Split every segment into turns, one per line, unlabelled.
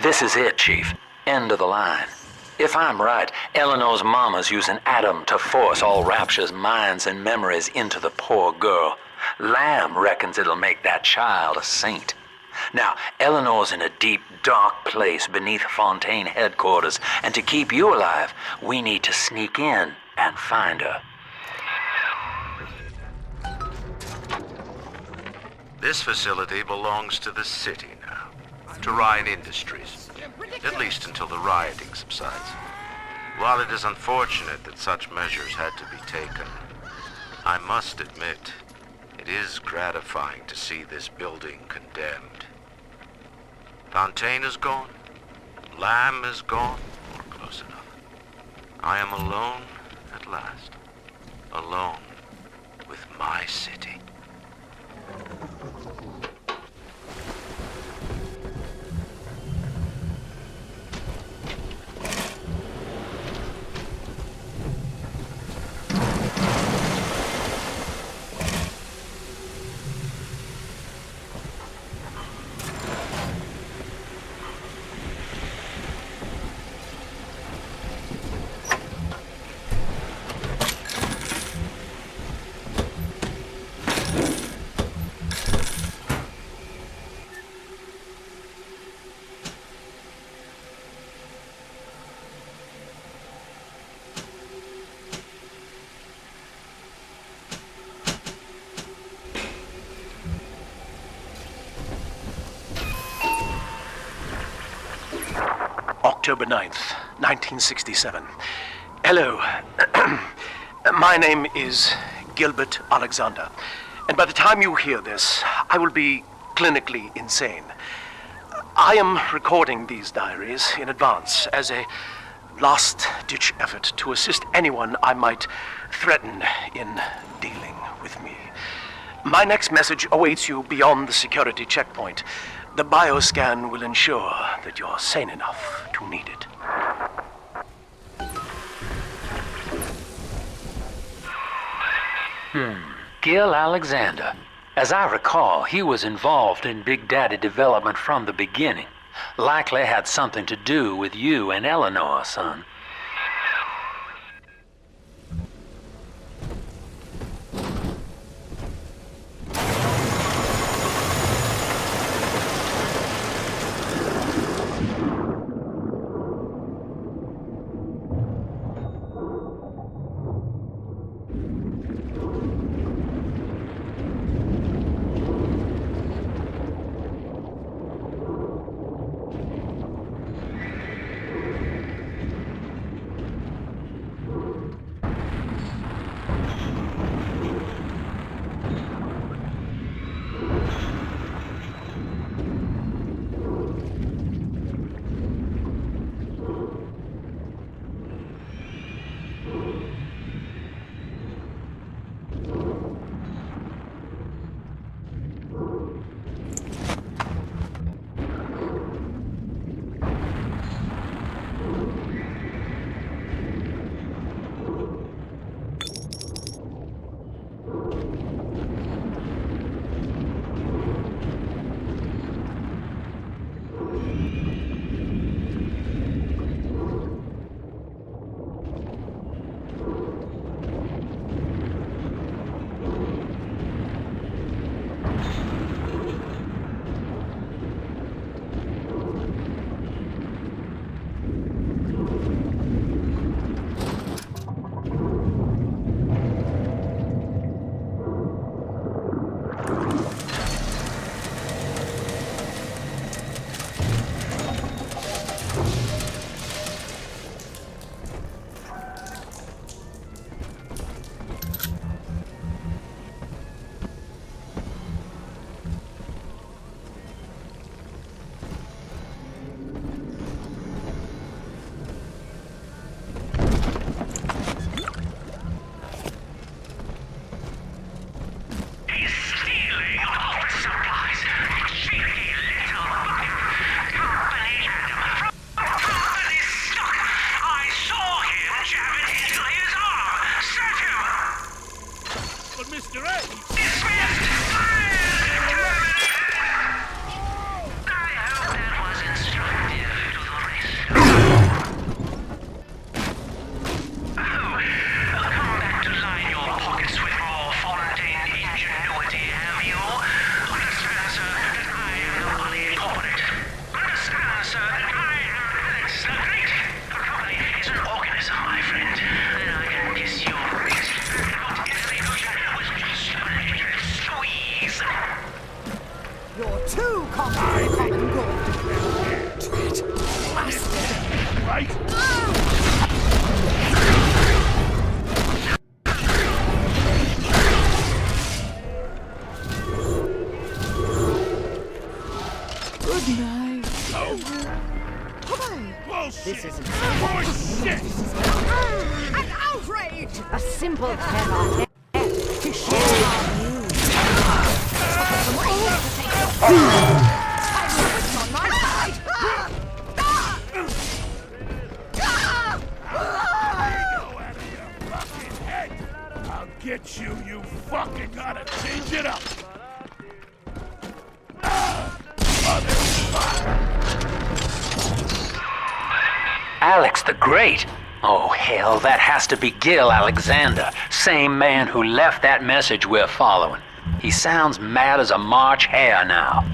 This is it, Chief. End of the line. If I'm right, Eleanor's mama's using Adam to force all Rapture's minds and memories into the poor girl. Lamb reckons it'll make that child a saint. Now, Eleanor's in a deep, dark place beneath Fontaine headquarters, and to keep you alive, we need to sneak in and find her.
This facility belongs to the city now, to Ryan Industries, at least until the rioting subsides. While it is unfortunate that such measures had to be taken, I must admit, it is gratifying to see this building condemned. Fontaine is gone, Lamb is gone, or close enough. I am alone at last, alone with my city.
October 9th, 1967. Hello. My name is Gilbert Alexander, and by the time you hear this, I will be clinically insane. I am recording these diaries in advance as a last-ditch effort to assist anyone I might threaten in dealing with me. My next message awaits you beyond the security checkpoint. The bioscan will ensure that you're sane enough to need it.
Gil Alexander. As I recall, he was involved in Big Daddy development from the beginning. Likely had something to do with you and Eleanor, son.
This isn't an outrage! A simple cannot to share our news. On my side!
I'll get you, you fucking gotta change it up!
Alex the Great? Oh, hell, that has to be Gil Alexander, same man who left that message we're following. He sounds mad as a March hare now.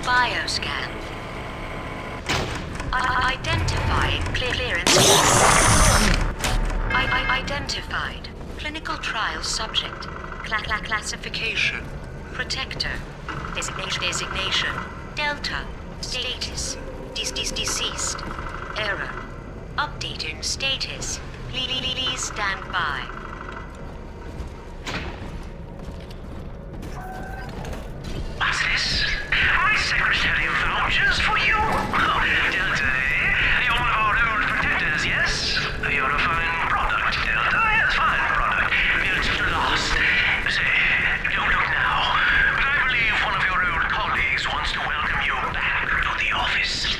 Bioscan. Identifying clearance. Identified. Clinical trial subject. Classification. Protector. Designation. Delta. Status. Deceased. Error. Updating status. Please stand by.
What's this? My secretary vouchers for you. Delta, eh? You're one of our old protectors, yes? You're a fine product, Delta. Yes, fine product. Built to last. Say, don't look now, but I believe one of your old colleagues wants to welcome you back to the office.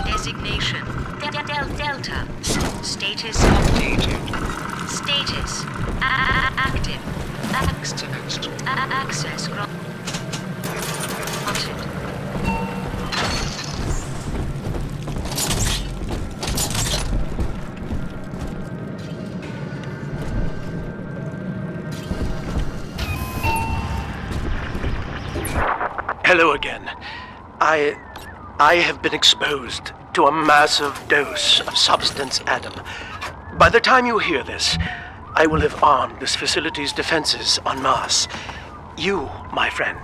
Designation. Delta. Status updated. Status. Active. Access granted.
Hello again. I have been exposed to a massive dose of substance Adam. By the time you hear this, I will have armed this facility's defenses en masse. You, my friend,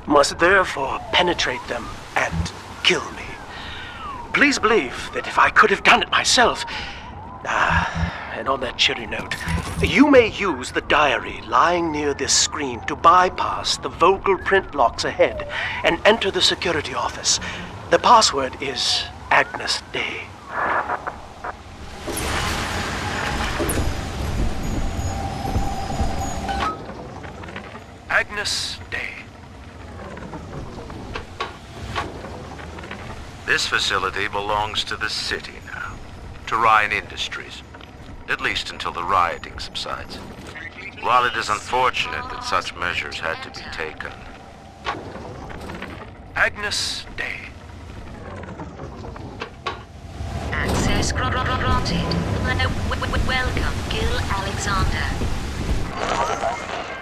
must therefore penetrate them and kill me. Please believe that if I could have done it myself... and on that cheery note, you may use the diary lying near this screen to bypass the vocal print locks ahead and enter the security office. The password is Agnes Day. Agnes Day.
This facility belongs to the city now, to Ryan Industries. At least until the rioting subsides. While it is unfortunate that such measures had to be taken,
Agnes Day.
Access granted. Welcome, Gil Alexander.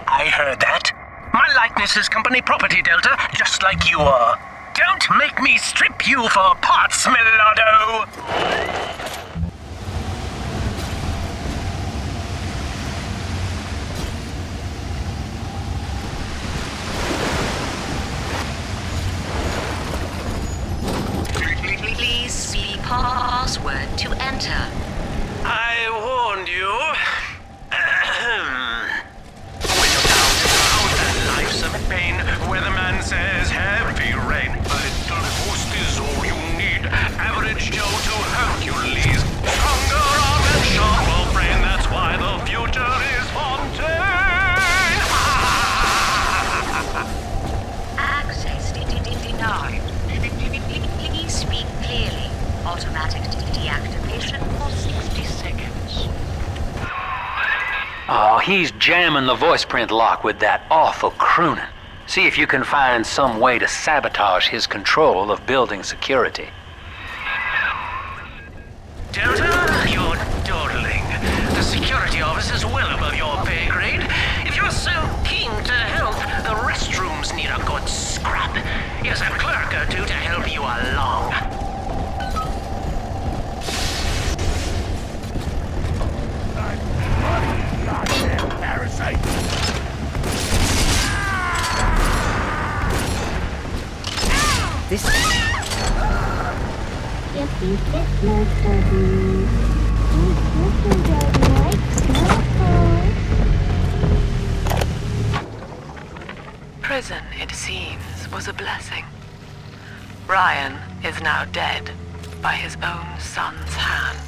I heard that. My likeness is company property, Delta, just like you are. Don't make me strip you for parts, Millardo!
Please speak password to enter.
I warned you. When you're down and out and life's a pain, weatherman says heavy rain. A little boost is all you need. Average Joe to Hercules. Stronger arm and sharper brain, that's why the future is Fontaine.
Access denied. Please speak clearly. Automatic deactivation for 60 seconds.
Oh, he's jamming the voice print lock with that awful crooning. See if you can find some way to sabotage his control of building security.
Delta, you're dawdling. The security office is well above your pay grade. If you're so keen to help, the restrooms need a good scrub. Here's a clerk or two to help you along.
Goddamn parasite!
This
Happy Christmas, Daddy. Christmas, Daddy likes snuggles.
Prison, it seems, was a blessing. Ryan is now dead by his own son's hand.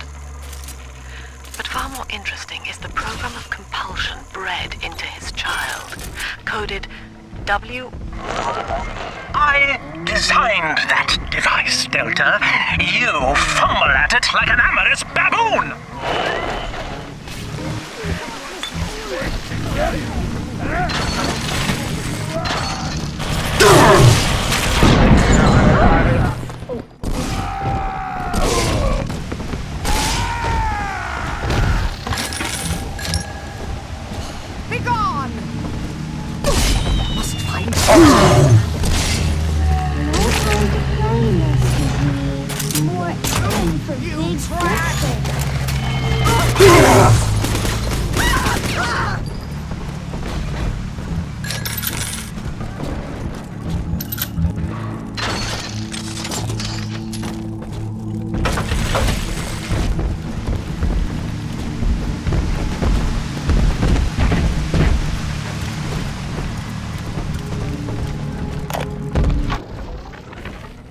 But far more interesting is the program of compulsion bred into his child, coded W.
I designed that device, Delta. You fumble at it like an amorous baboon!
be gone! Must find
More time for big breakfast.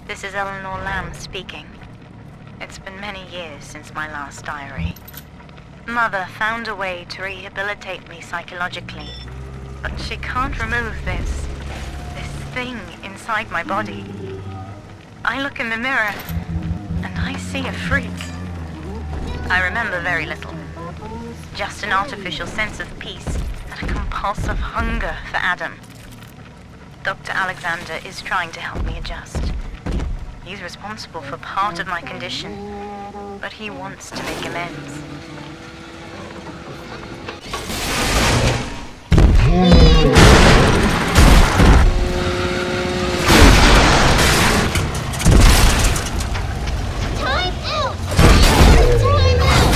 This is Eleanor Lamb speaking. It's been many years since my last diary. Mother found a way to rehabilitate me psychologically, but she can't remove this thing inside my body. I look in the mirror, and I see a freak. I remember very little. Just an artificial sense of peace and a compulsive hunger for Adam. Dr. Alexander is trying to help me adjust. He's responsible for part of my condition, but he wants to make amends.
Time out! Time out!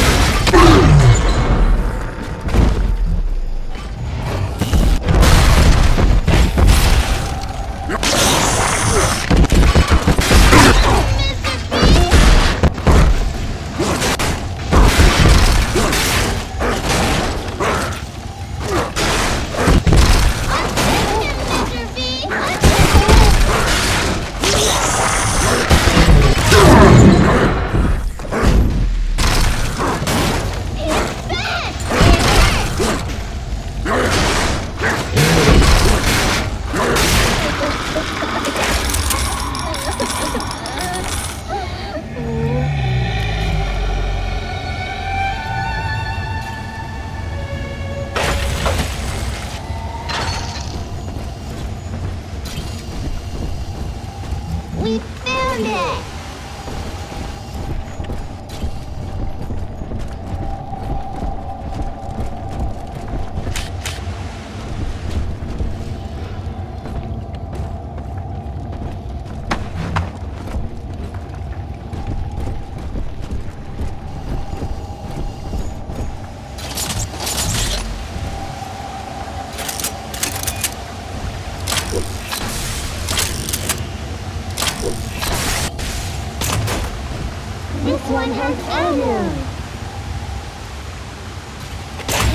This one has arrows.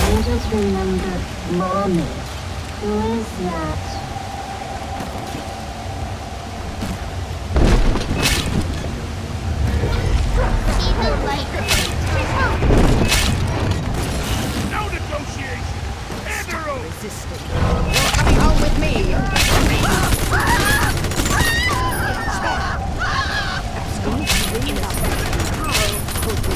And just remember, Mommy. Who is that? See the light.
No negotiation! And her own!
Resisting. You're coming home with me. That's going to be lovely. How could we?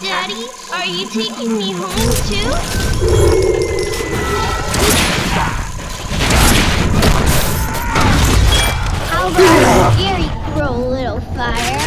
Daddy, are you taking me home too? How about a scary grow, little fire?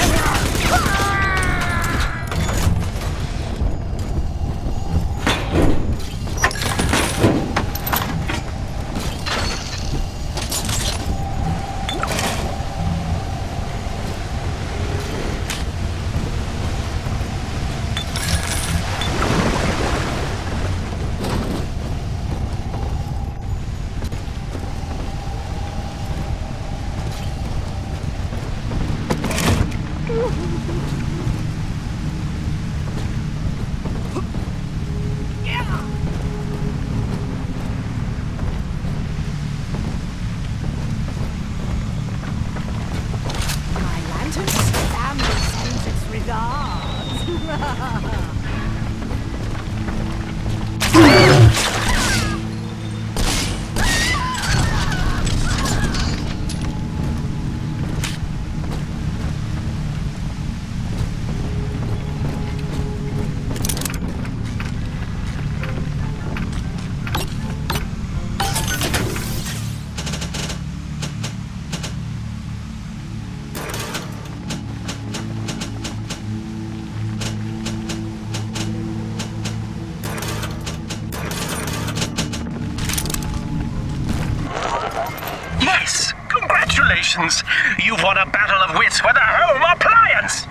Yes! Congratulations! You've won a battle of wits with a home appliance!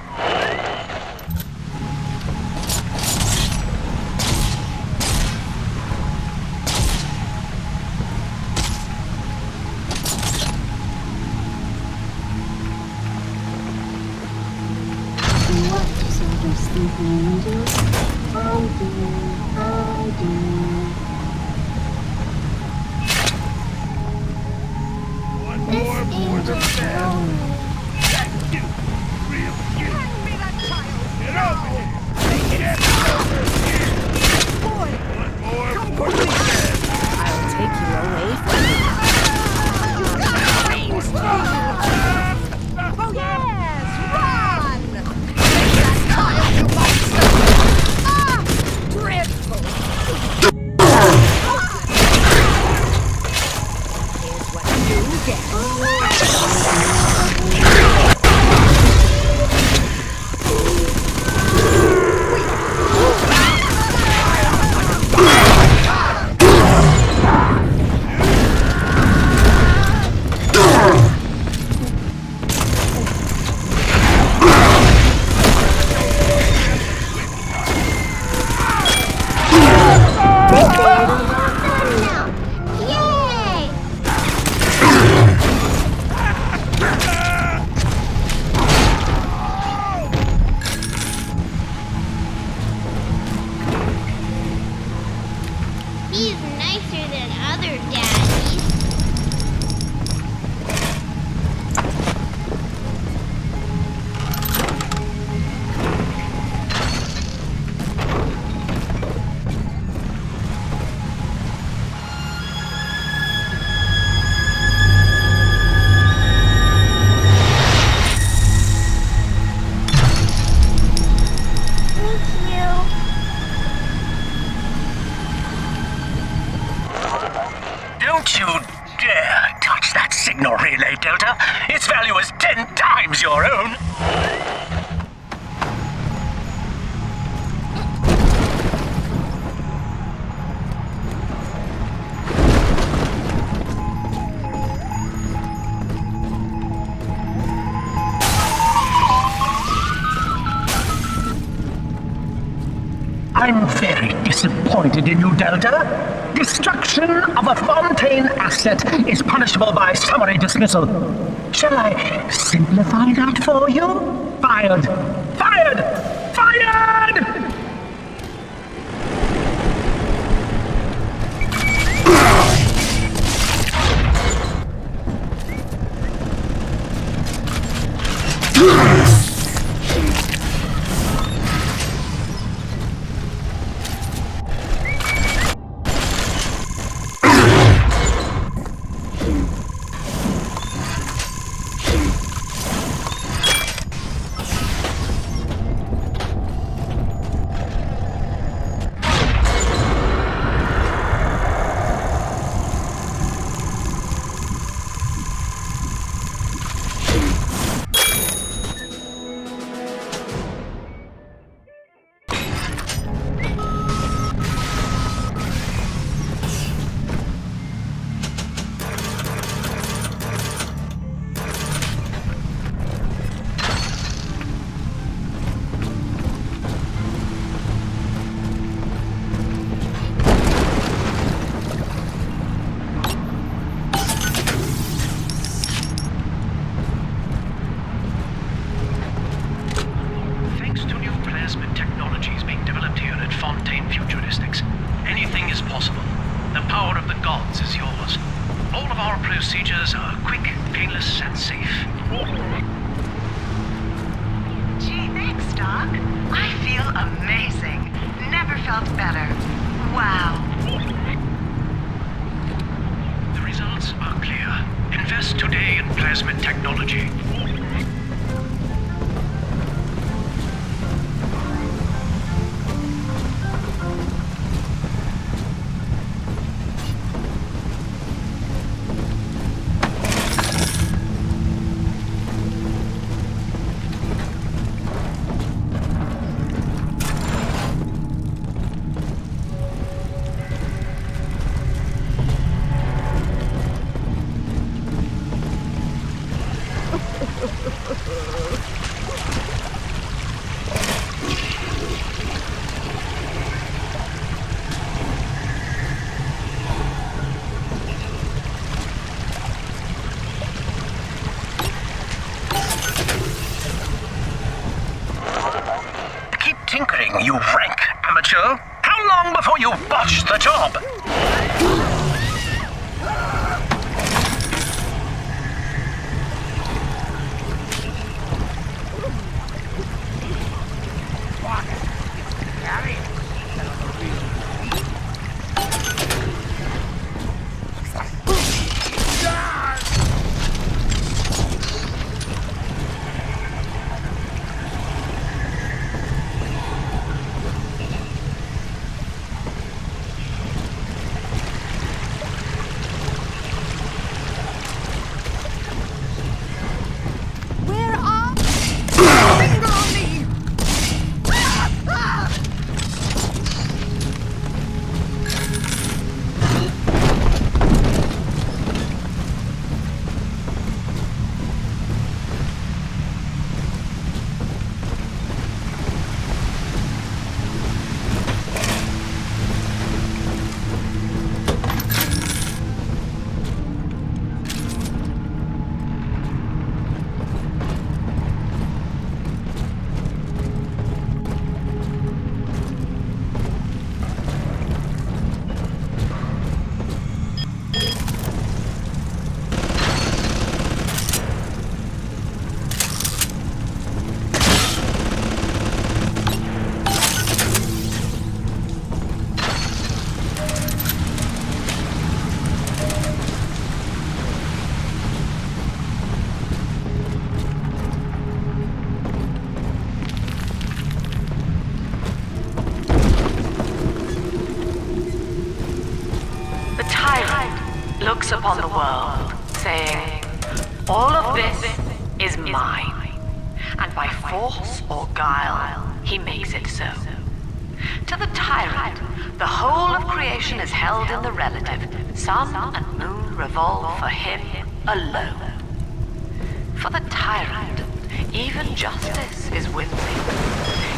What disorders sleeping angels? I do.
One more for the family. That's you! Real cute!
Hand me that child.
Get over here! Get over here!
Boy,
One more
come
for
quickly.
the family.
I'll take you away from me. Oh yes, run! Take that child, you monster! Ah, dreadful! Here's what you get.
alone.
I'm very disappointed in you, Delta. Destruction of a Fontaine asset is punishable by summary dismissal. Shall I simplify that for you? Fired! Fired! Fired!
Procedures are quick, painless, and safe.
Gee, thanks, Doc. I feel amazing. Never felt better. Wow.
The results are clear. Invest today in plasmid technology.
Tinkering, you rank amateur! How long before you botch the job?
Looks upon the world, saying, all of this is mine. force or guile, he makes it so. To the tyrant, the whole of creation is held in the relative. Sun and moon revolve for him alone. For the tyrant, even justice is whimsy.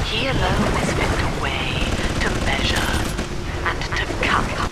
He alone is fit to weigh, to measure, and to cut.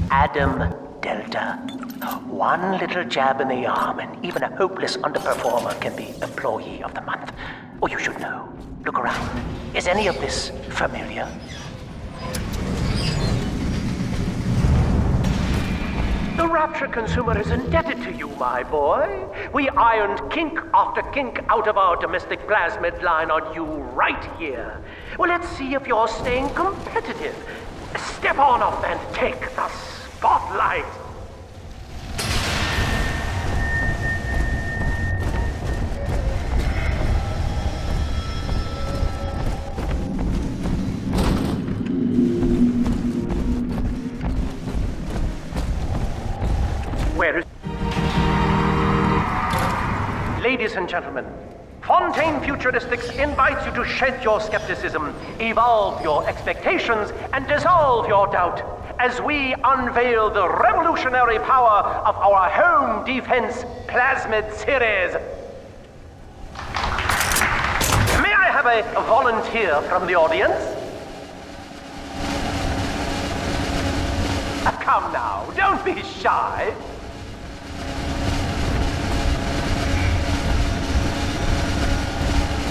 Adam Delta. One little jab in the arm, and even a hopeless underperformer can be Employee of the Month. Oh, you should know. Look around. Is any of this familiar? The Rapture consumer is indebted to you, my boy. We ironed kink after kink out of our domestic plasmid line on you right here. Well, let's see if you're staying competitive. Step on up and take the spotlight. Where is... Ladies and gentlemen, Fontaine Futuristics invites you to shed your skepticism, evolve your expectations, and dissolve your doubt as we unveil the revolutionary power of our home defense plasmid series. May I have a volunteer from the audience? Come now, don't be shy.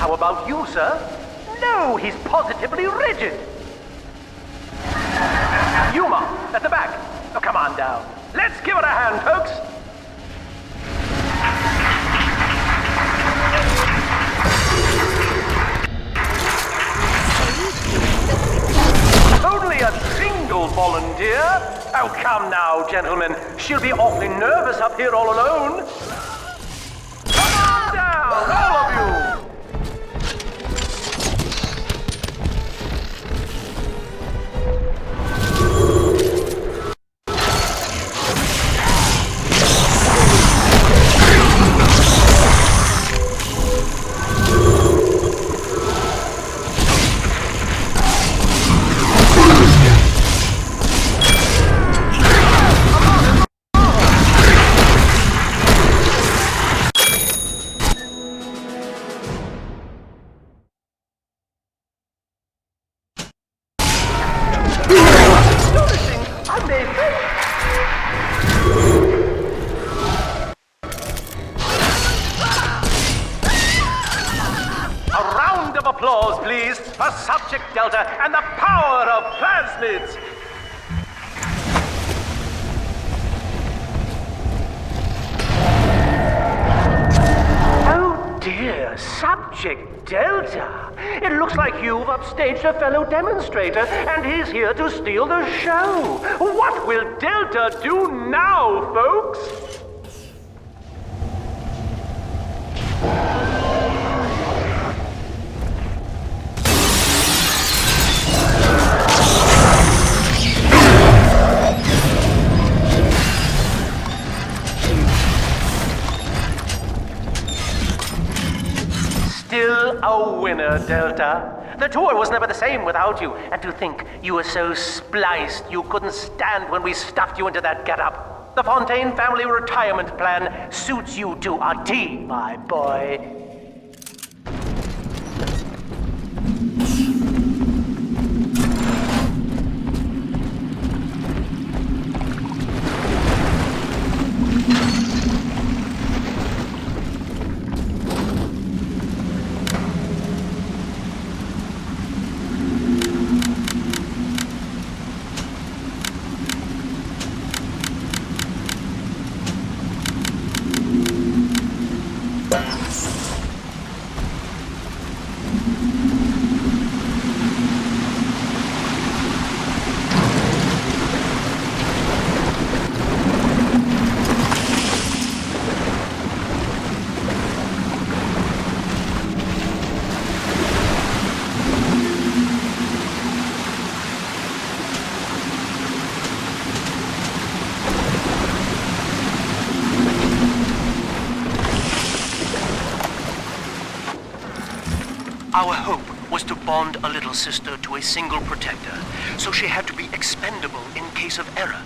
How about you, sir? No, he's positively rigid. Yuma, at the back. Oh, come on down. Let's give it a hand, folks. Only a single volunteer? Oh, come now, gentlemen. She'll be awfully nervous up here all alone. Come on down, all of you.
subject delta and the power of plasmids! Oh dear, subject delta. It looks like you've upstaged a fellow demonstrator, and he's here to steal the show. What will Delta do now, folks? Still a winner, Delta. The tour was never the same without you, and to think you were so spliced you couldn't stand when we stuffed you into that getup. The Fontaine family retirement plan suits you to a T, my boy. Our hope was to bond a little sister to a single protector, so she had to be expendable in case of error.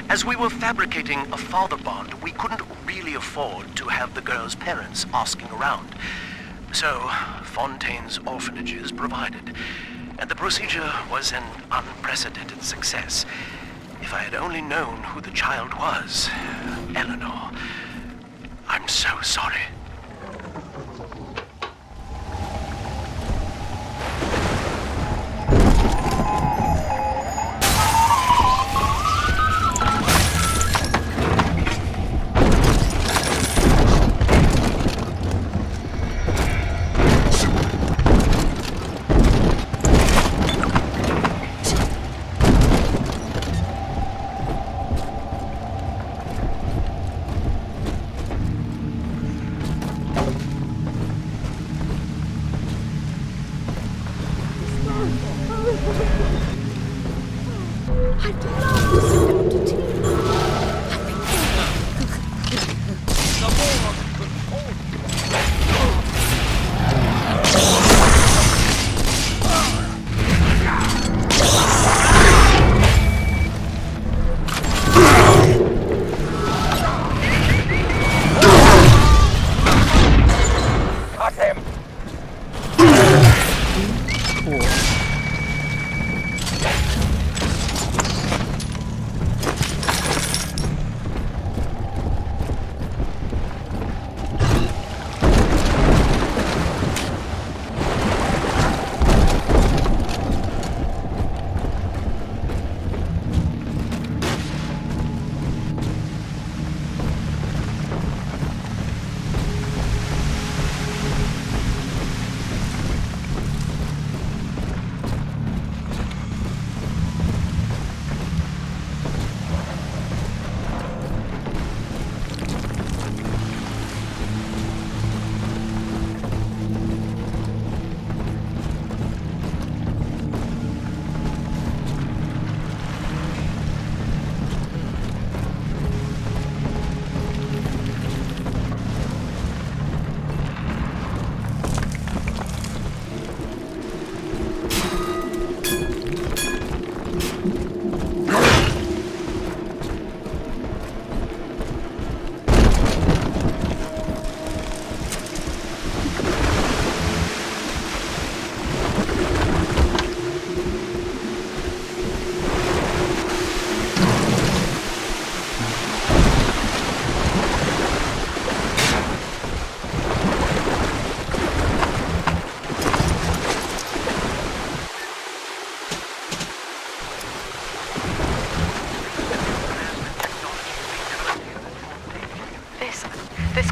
As we were fabricating a father bond, we couldn't really afford to have the girl's parents asking around. So, Fontaine's orphanages provided, and the procedure was an unprecedented success. If I had only known who the child was, Eleanor, I'm so sorry.
I'd love to sit down to tea.
Got him!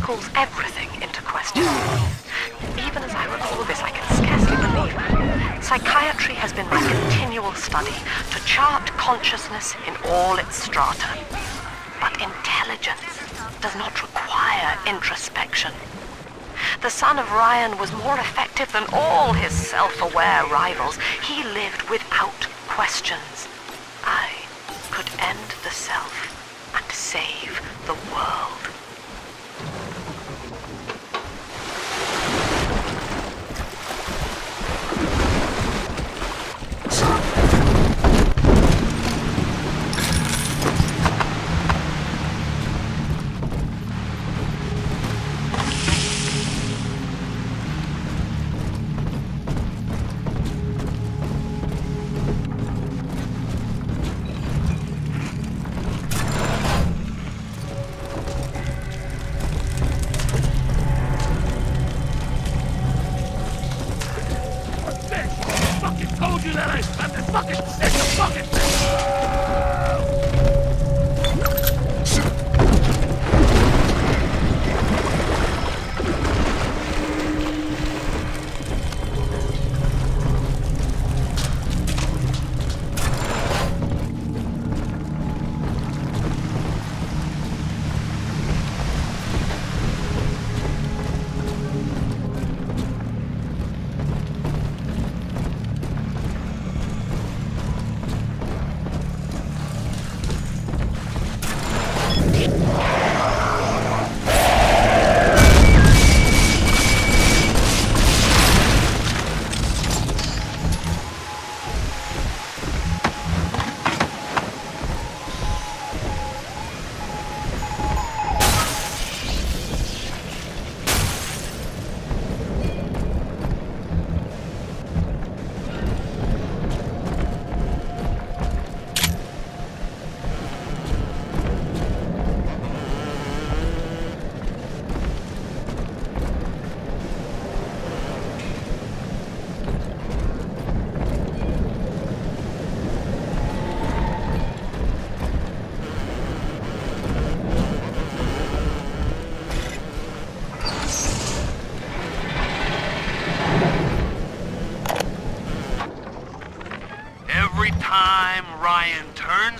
calls everything into question. Even as I recall this, I can scarcely believe it. Psychiatry has been my continual study to chart consciousness in all its strata. But intelligence does not require introspection. The son of Ryan was more effective than all his self-aware rivals. He lived without questions. I could end the self and save the world.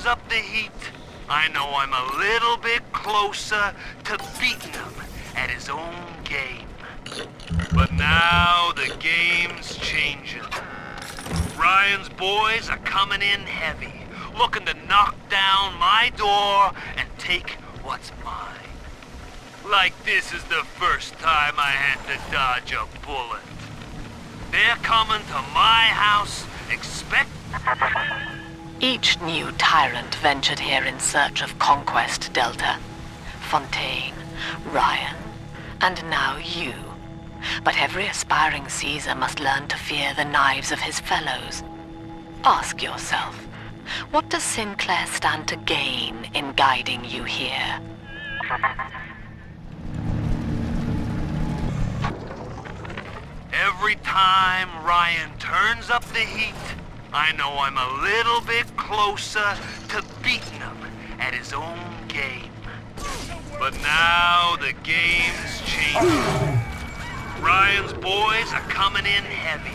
Up the heat, I know I'm a little bit closer to beating him at his own game. But now the game's changing. Ryan's boys are coming in heavy, looking to knock down my door and take what's mine. Like this is the first time I had to dodge a bullet. They're coming to my house, expect...
Each new tyrant ventured here in search of conquest, Delta. Fontaine, Ryan, and now you. But every aspiring Caesar must learn to fear the knives of his fellows. Ask yourself, what does Sinclair stand to gain in guiding you here?
Every time Ryan turns up the heat, I know I'm a little bit closer to beating him at his own game. But now the game's changing. Ryan's boys are coming in heavy,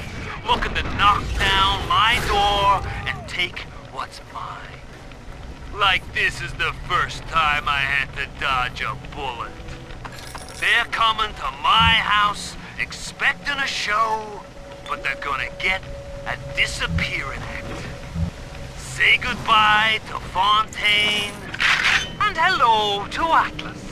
looking to knock down my door and take what's mine. Like this is the first time I had to dodge a bullet. They're coming to my house expecting a show, but they're gonna get a disappearing act. Say goodbye to Fontaine, and hello to Atlas.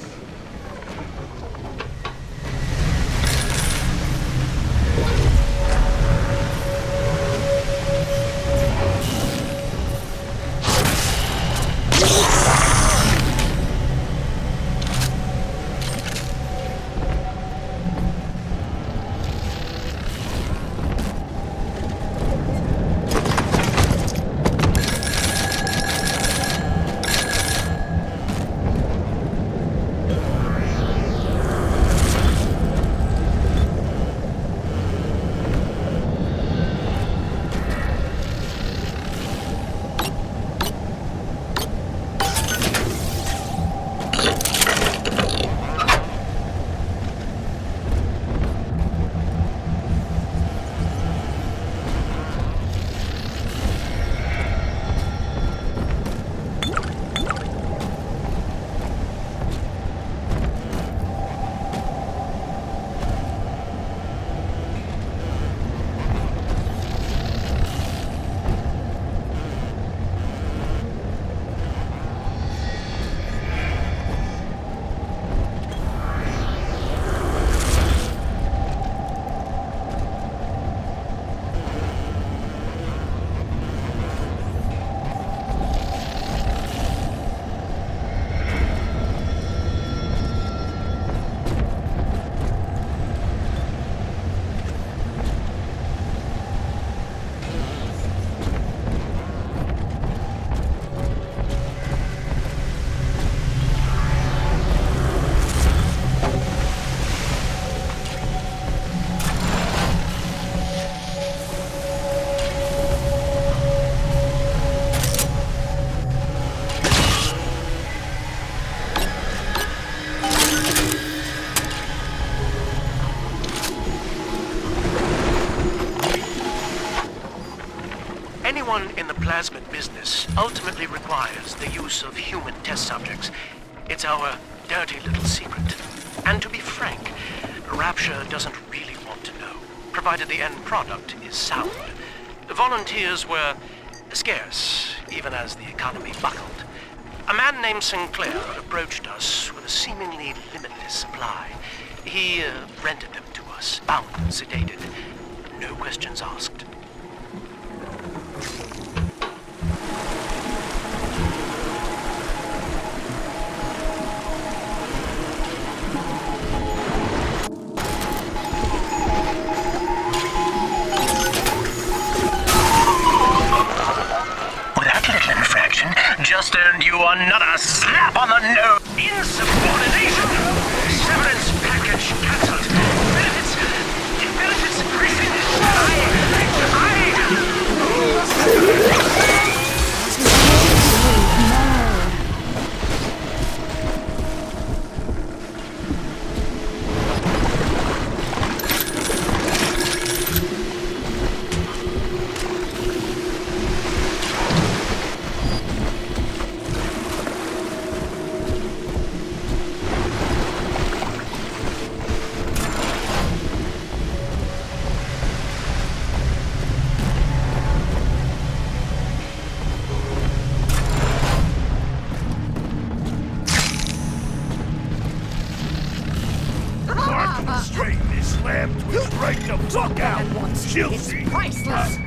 Anyone in the plasmid business ultimately requires the use of human test subjects. It's our dirty little secret. And to be frank, Rapture doesn't really want to know, provided the end product is sound. Volunteers were scarce, even as the economy buckled. A man named Sinclair approached us with a seemingly limitless supply. He rented them to us, bound and sedated. No questions asked.
Just earned you another slap on the nose.
Insubordination! Severance package cancelled. Benefits rescinded.
Straighten this slab twist right the fuck out. She'll see.
Priceless.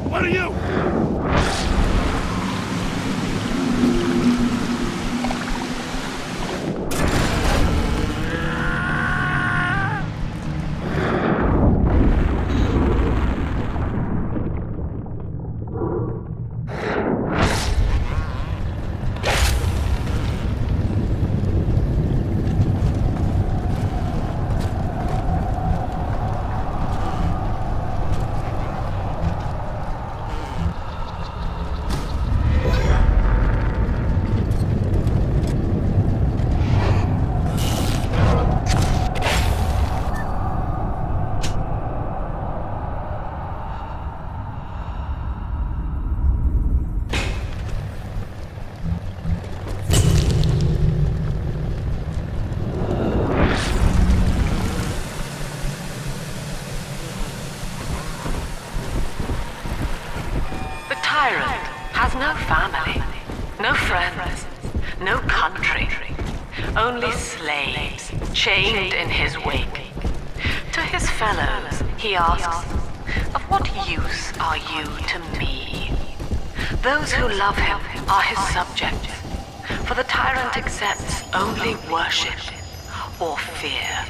What are you?
Tyrant has no family, no friends, no country, only slaves chained in his wake. To his fellows, he asks, "Of what use are you to me?" Those who love him are his subjects, for the tyrant accepts only worship or fear.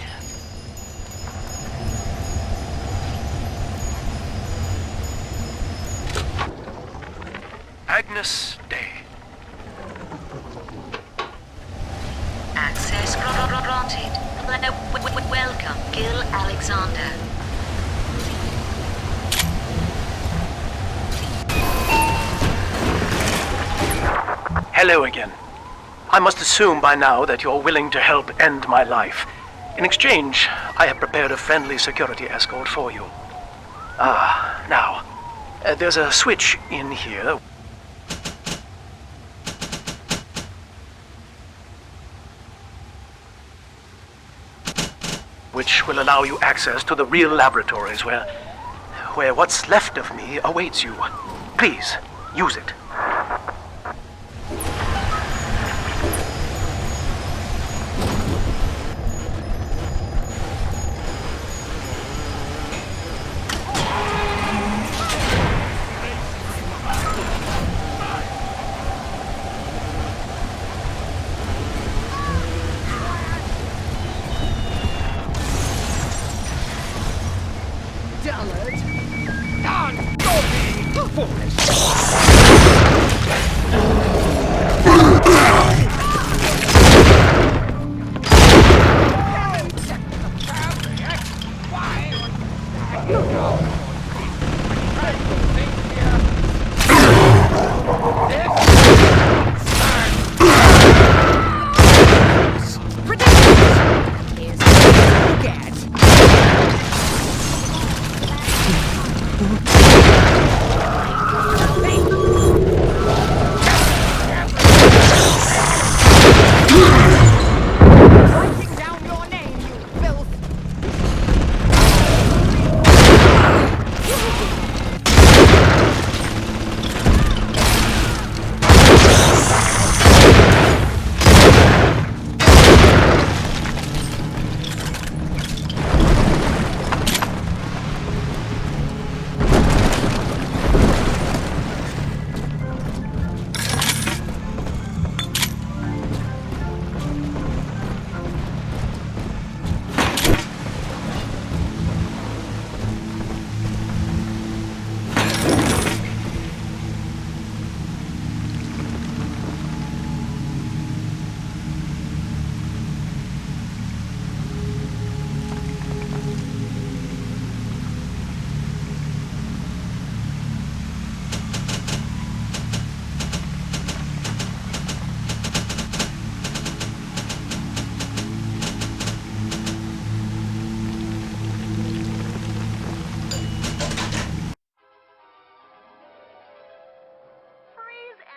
Agnes Day.
Access granted. Welcome, Gil Alexander.
Hello again. I must assume by now that you're willing to help end my life. In exchange, I have prepared a friendly security escort for you. Now, there's a switch in here which will allow you access to the real laboratories where what's left of me awaits you. Please, use it.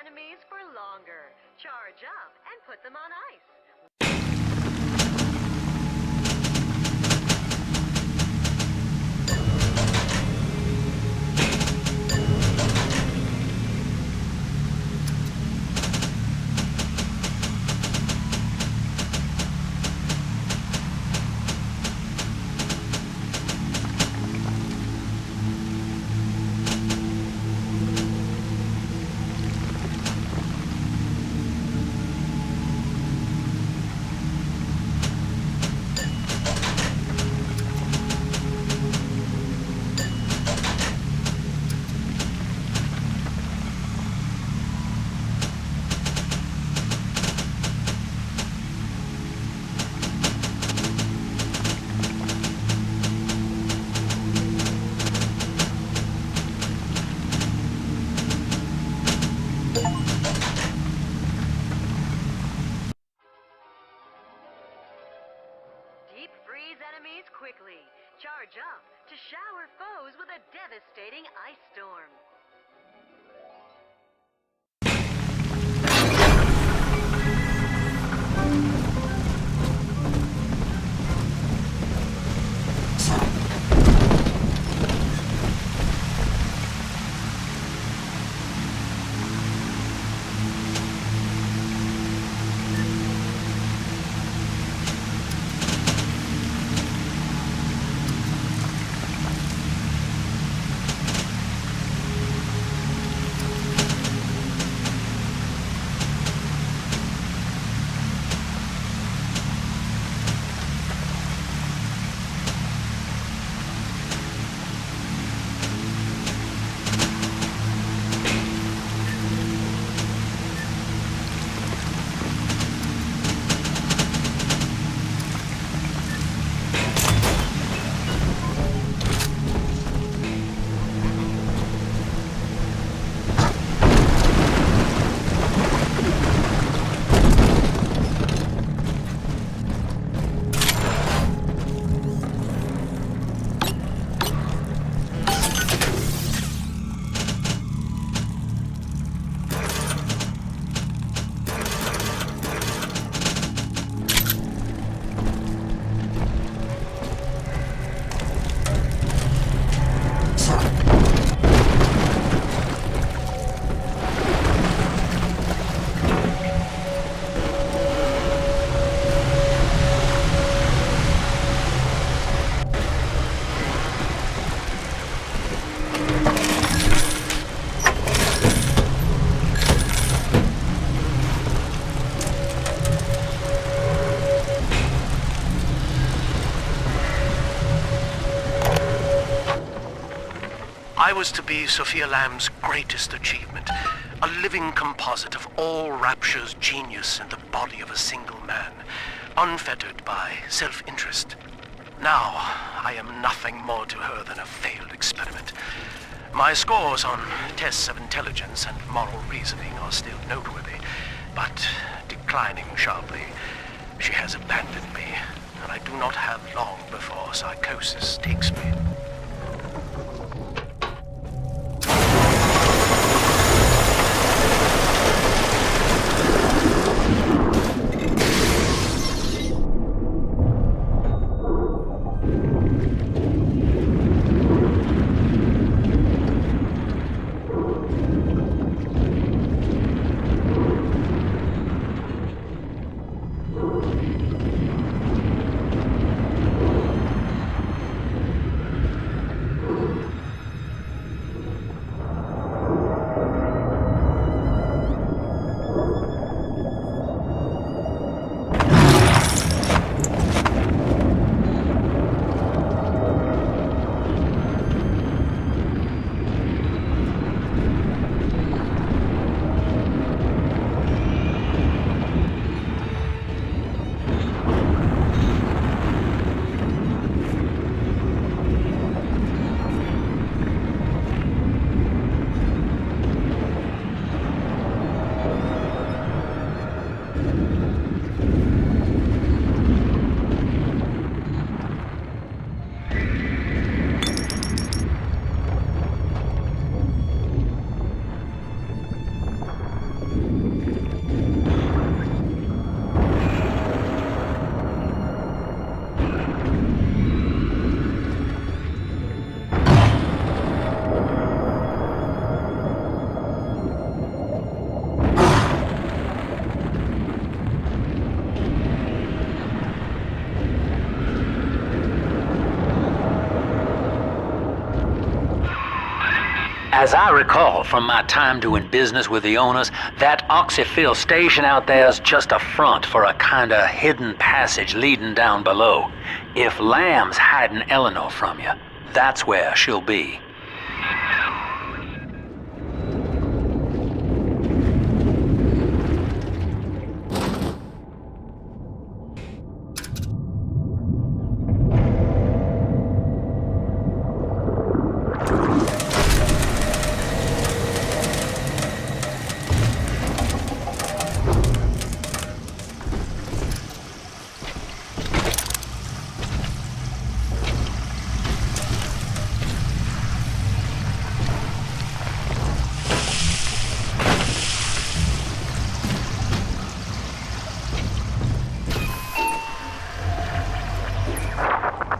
Enemies for longer. Charge up and put them on ice. Deep freeze enemies quickly. Charge up to shower foes with a devastating ice storm.
I was to be Sophia Lamb's greatest achievement, a living composite of all Rapture's genius in the body of a single man, unfettered by self-interest. Now, I am nothing more to her than a failed experiment. My scores on tests of intelligence and moral reasoning are still noteworthy, but declining sharply. She has abandoned me, and I do not have long before psychosis takes me.
As I recall from my time doing business with the owners, that oxyfill station out there's just a front for a kinda hidden passage leading down below. If Lamb's hiding Eleanor from you, that's where she'll be.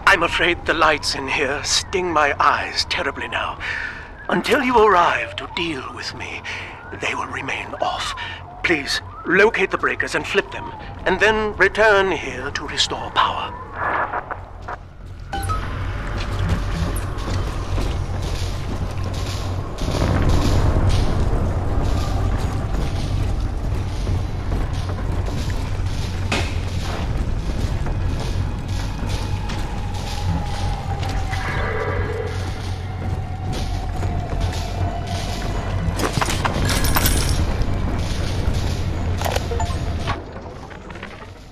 I'm afraid the lights in here sting my eyes terribly now. Until you arrive to deal with me, they will remain off. Please, locate the breakers and flip them, and then return here to restore power.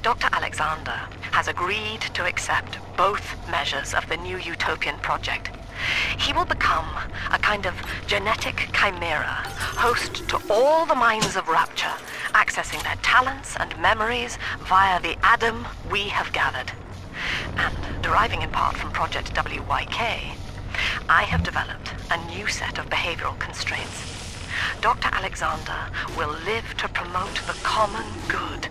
Dr. Alexander has agreed to accept both measures of the new utopian project. He will become a kind of genetic chimera, host to all the minds of Rapture, accessing their talents and memories via the Adam we have gathered. And deriving in part from Project WYK, I have developed a new set of behavioral constraints. Dr. Alexander will live to promote the common good.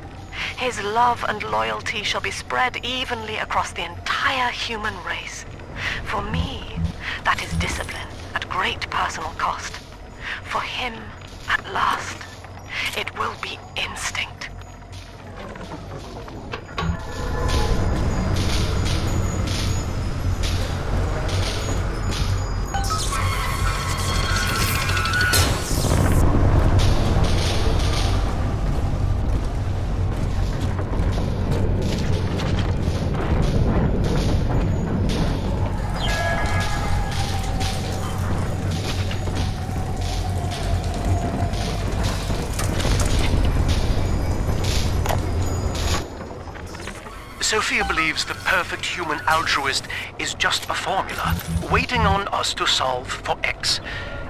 His love and loyalty shall be spread evenly across the entire human race. For me, that is discipline at great personal cost. For him, at last, it will be instinct.
Sophia believes the perfect human altruist is just a formula, waiting on us to solve for X.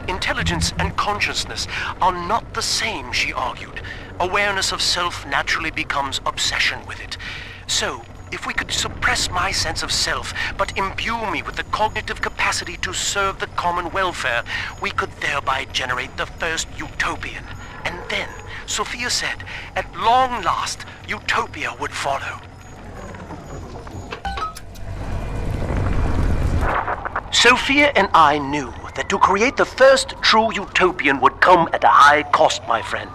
Intelligence and consciousness are not the same, she argued. Awareness of self naturally becomes obsession with it. So, if we could suppress my sense of self, but imbue me with the cognitive capacity to serve the common welfare, we could thereby generate the first utopian. And then, Sophia said, at long last, utopia would follow. Sophia and I knew that to create the first true utopian would come at a high cost, my friend.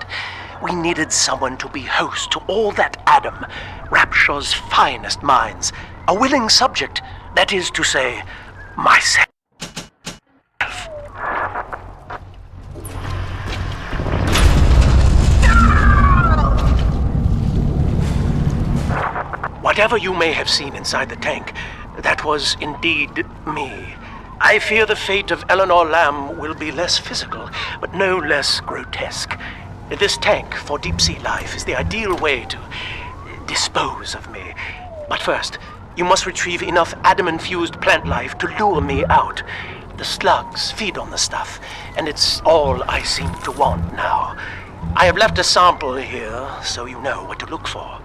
We needed someone to be host to all that Adam, Rapture's finest minds. A willing subject, that is to say, myself. Whatever you may have seen inside the tank, that was indeed me. I fear the fate of Eleanor Lamb will be less physical, but no less grotesque. This tank for deep-sea life is the ideal way to dispose of me. But first, you must retrieve enough Adam-infused plant life to lure me out. The slugs feed on the stuff, and it's all I seem to want now. I have left a sample here, so you know what to look for.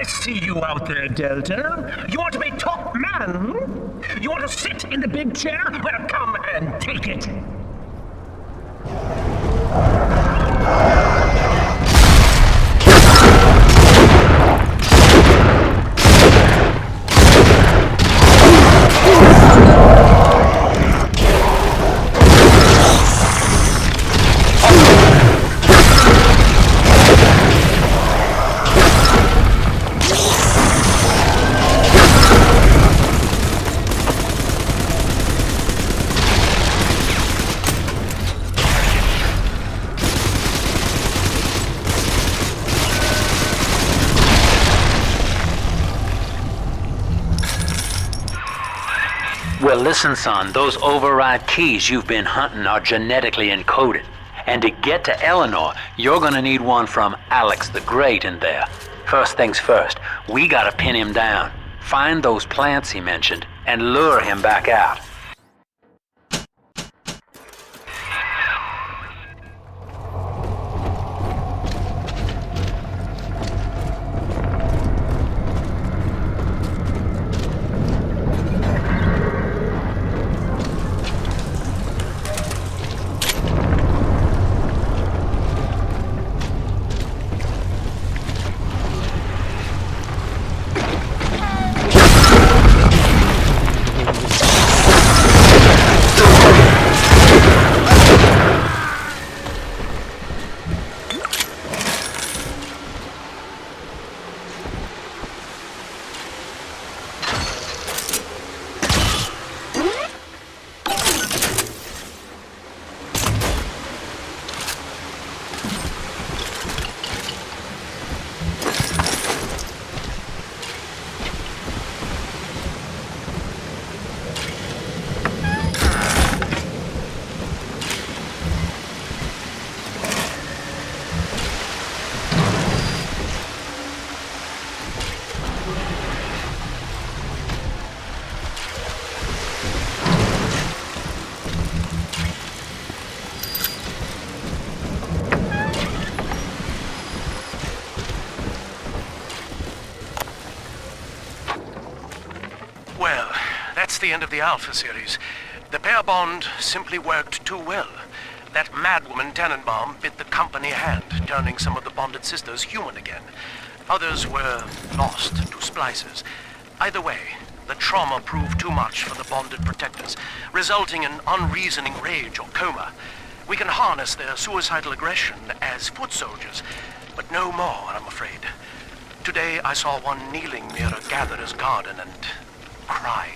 See you out there, Delta. You want to be top man? You want to sit in the big chair? Well, come and take it.
Well, listen, son, those override keys you've been hunting are genetically encoded. And to get to Eleanor, you're gonna need one from Alex the Great in there. First things first, we gotta pin him down. Find those plants he mentioned, and lure him back out.
Well, that's the end of the Alpha series. The pair bond simply worked too well. That madwoman Tannenbaum bit the company hand, turning some of the bonded sisters human again. Others were lost to splicers. Either way, the trauma proved too much for the bonded protectors, resulting in unreasoning rage or coma. We can harness their suicidal aggression as foot soldiers, but no more, I'm afraid. Today I saw one kneeling near a gatherer's garden and crying.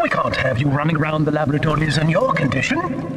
We can't have you running around the laboratories in your condition.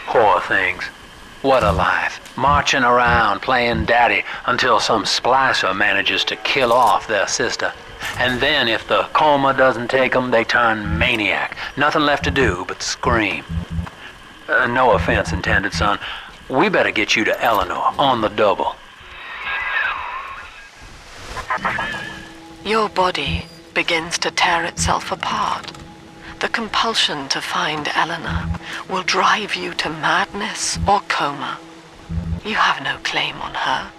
Poor things. What a life. Marching around, playing daddy, until some splicer manages to kill off their sister. And then if the coma doesn't take them, they turn maniac. Nothing left to do but scream. No offense intended, son. We better get you to Eleanor on the double.
Your body begins to tear itself apart. The compulsion to find Eleanor will drive you to madness or coma. You have no claim on her.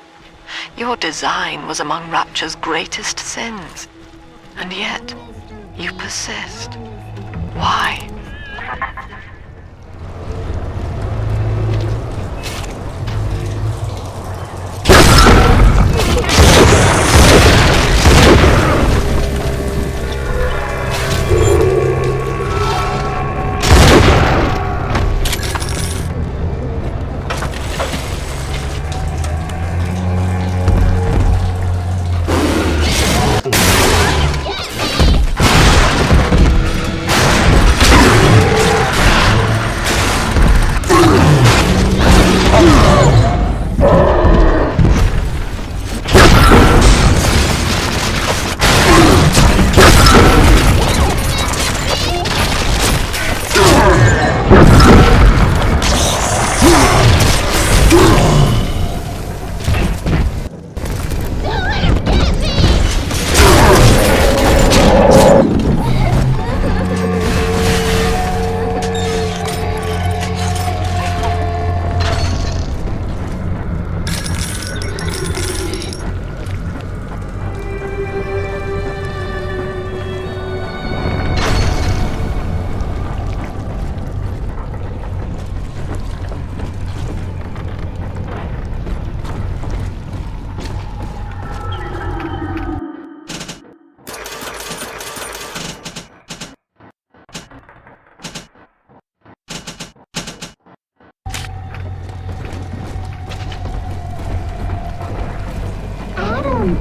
Your design was among Rapture's greatest sins. And yet, you persist. Why?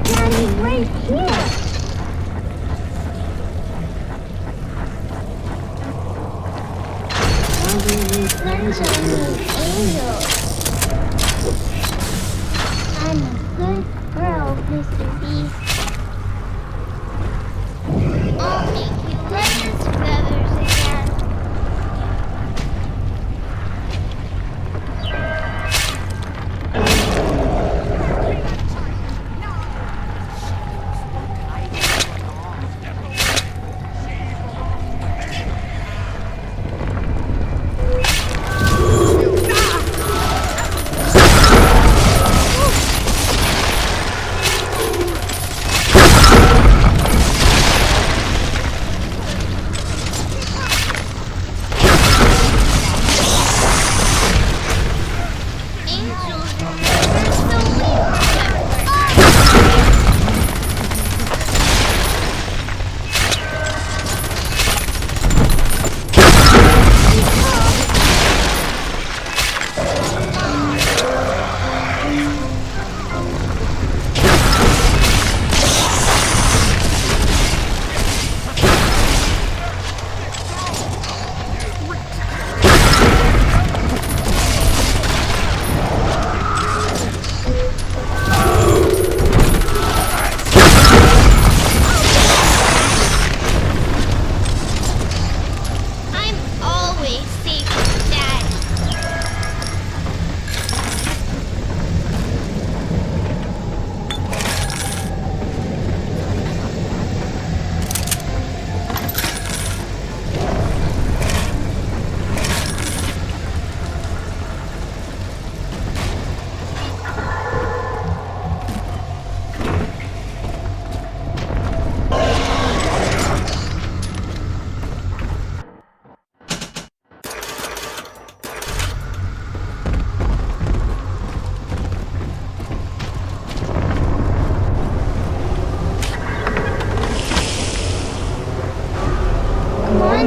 Daddy, right here. Daddy, sunshine angel. I'm a good girl, Mr. Beast. I'll make you let his feathers again.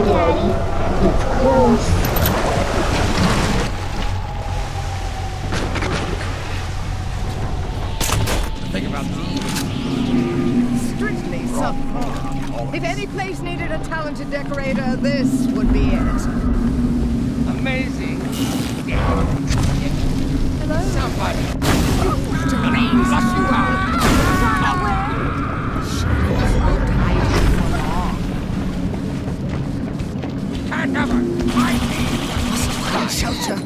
Daddy. It's close.
Think about these.
Strictly subpar. If any place needed a talented decorator, this would be it.
Amazing.
Hello?
Somebody. Please, flush you out. Can't cover.
Find shelter.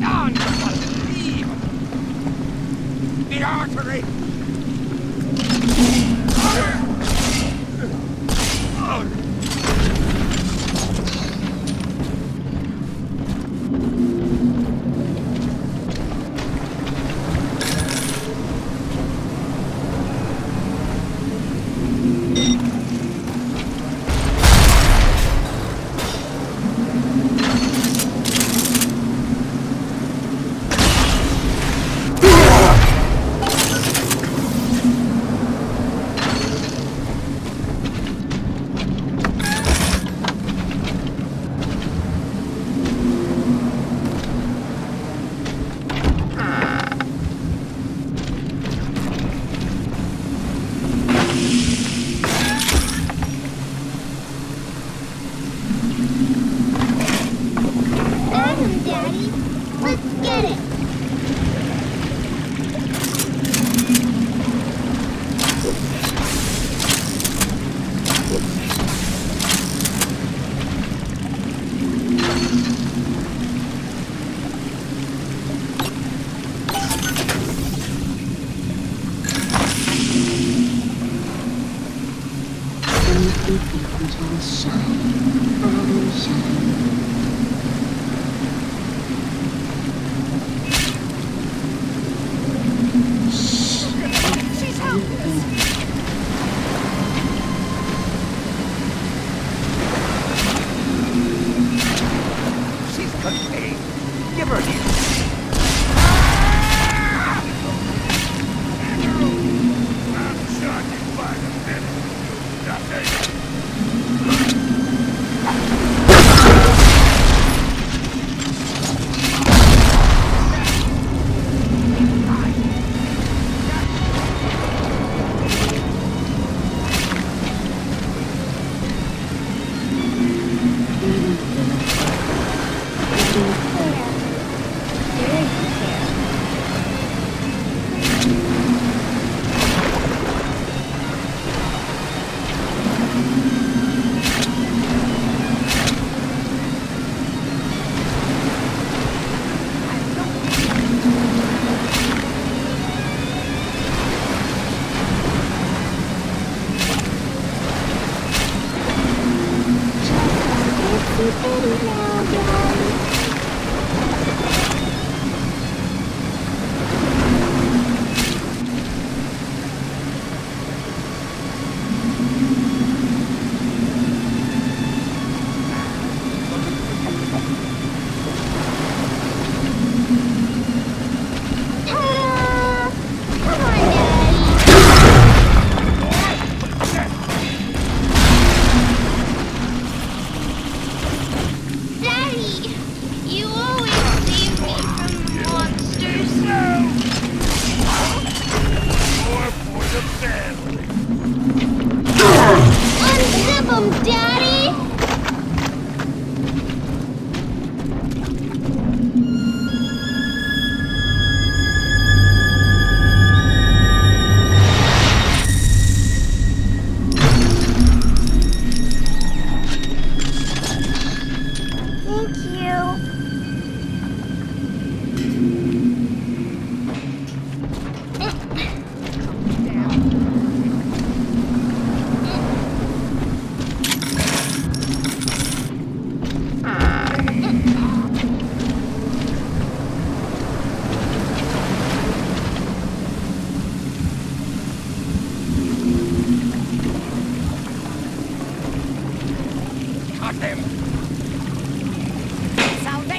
Unbelievable. The artery.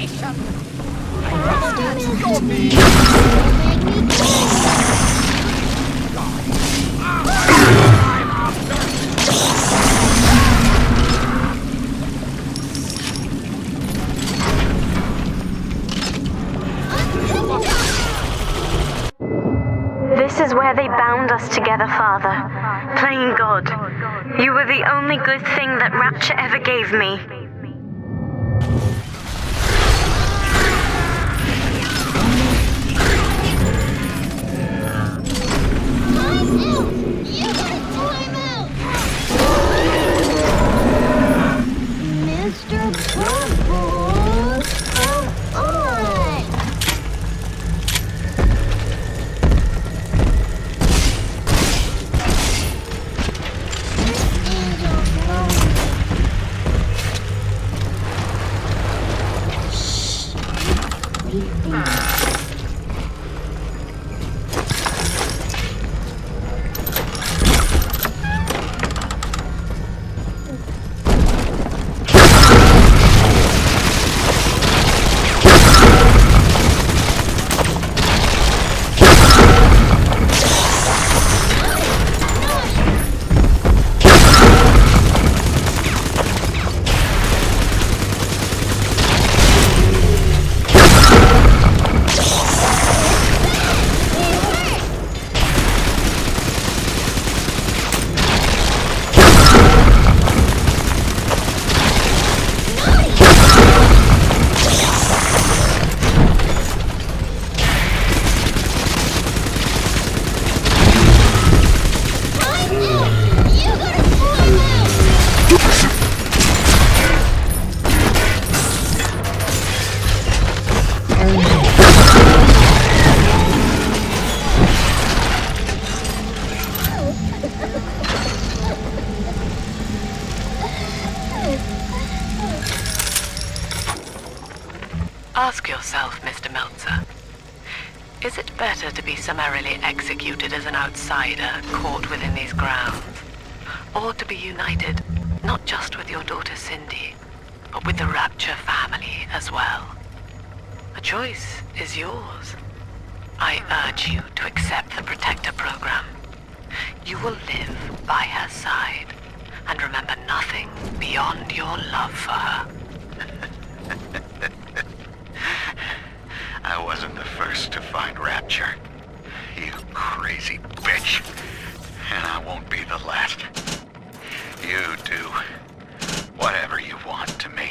station!
This is where they bound us together, Father. Playing God. You were the only good thing that Rapture ever gave me.
Mr. Purple, come on! This angel's lonely. Shh! What do you think?
Ask yourself, Mr. Meltzer, is it better to be summarily executed as an outsider caught within these grounds, or to be united not just with your daughter Cindy, but with the Rapture family as well? The choice is yours. I urge you to accept the Protector program. You will live by her side, and remember nothing beyond your love for her.
I wasn't the first to find Rapture, you crazy bitch. And I won't be the last. You do whatever you want to me.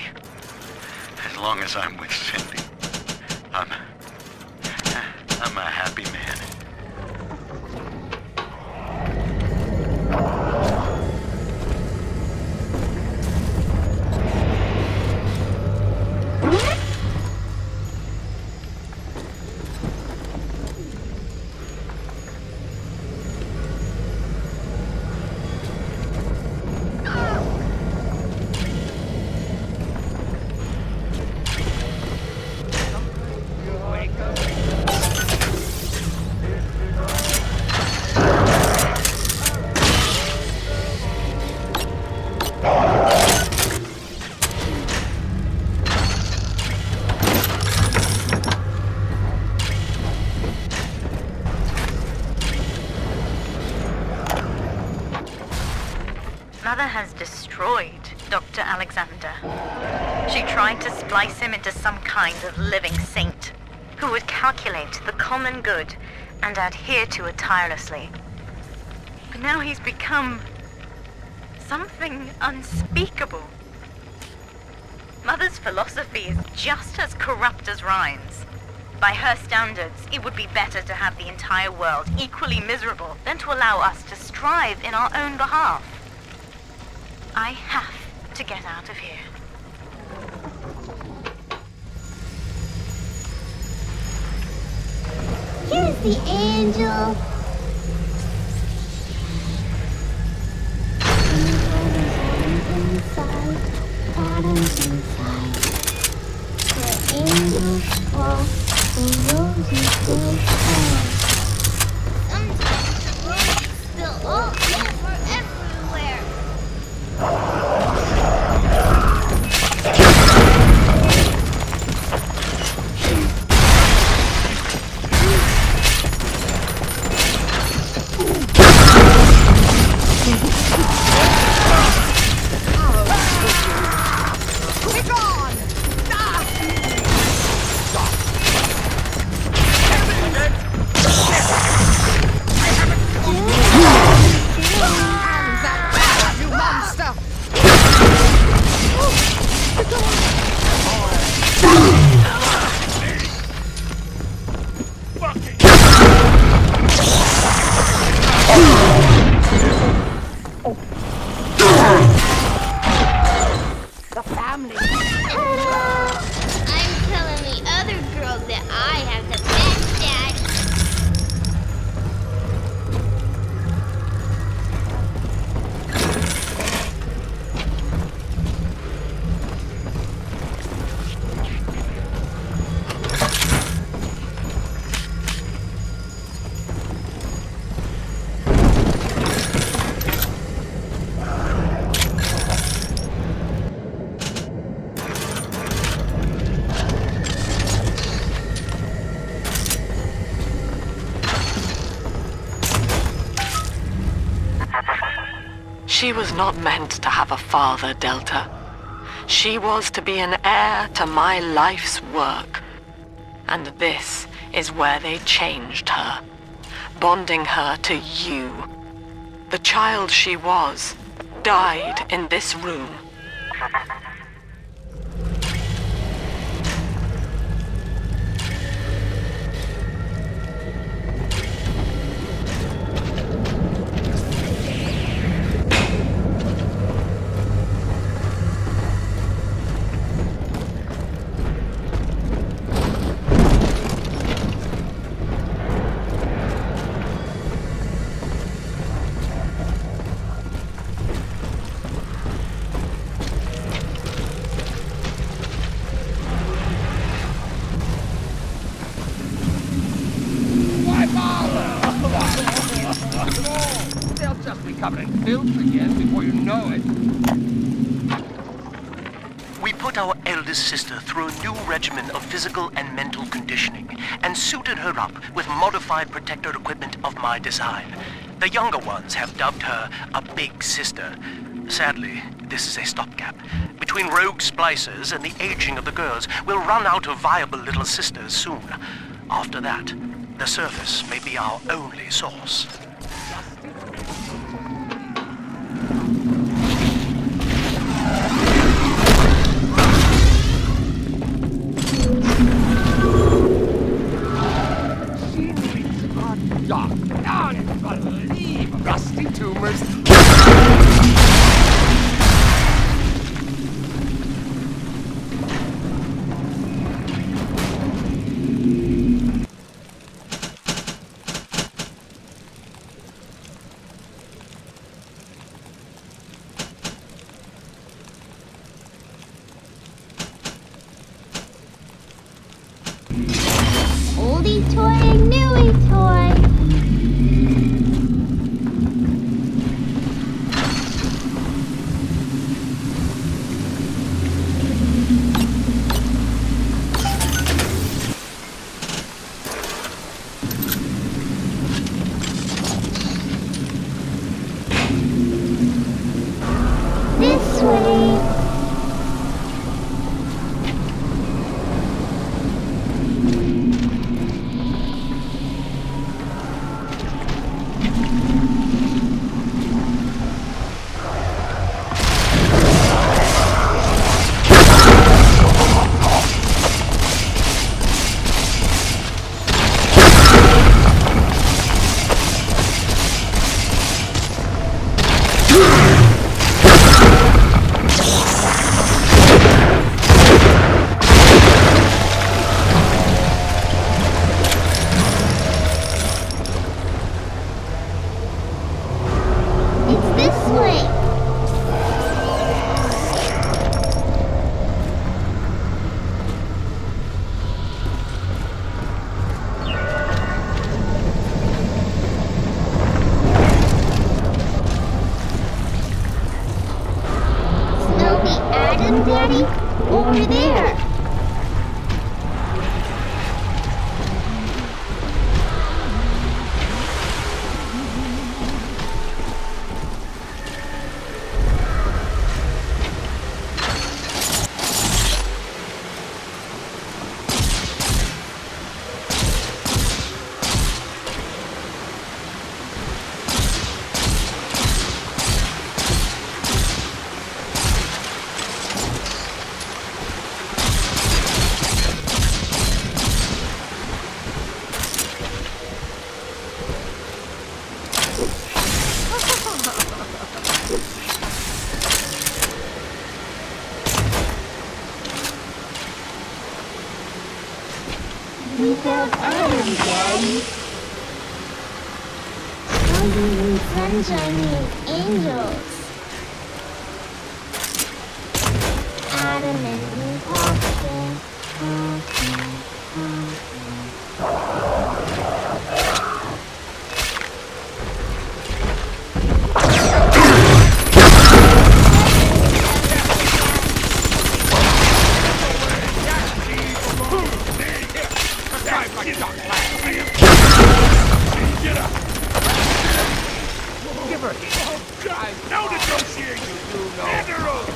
As long as I'm with Cindy, I'm a happy man.
Mother has destroyed Dr. Alexander. She tried to splice him into some kind of living saint who would calculate the common good and adhere to it tirelessly. But now he's become something unspeakable. Mother's philosophy is just as corrupt as Ryan's. By her standards, it would be better to have the entire world equally miserable than to allow us to strive in our own behalf. I have to get out of here.
Here's the angel. Inside, Adam's inside. The angels fall, the roses still fall. Sometimes the roses spill all over everywhere.
family.
Ta-da! I'm telling the other girls that I have the best daddy.
She was not meant to have a father, Delta. She was to be an heir to my life's work. And this is where they changed her, bonding her to you. The child she was died in this room.
They'll just be covered in filth again before you know it.
We put our eldest sister through a new regimen of physical and mental conditioning and suited her up with modified protector equipment of my design. The younger ones have dubbed her a big sister. Sadly, this is a stopgap. Between rogue splicers and the aging of the girls, we'll run out of viable little sisters soon. After that, the surface may be our only source.
Dark, unbelievable rusty tumors.
Oldie toy and newie toy. This way. It's this way. Smell the atom, Daddy? Over there. Because I'm dead. Stars and sunshine and angels. Adam and Poppy.
Give her here. Oh, God. No negotiation. Hand her over.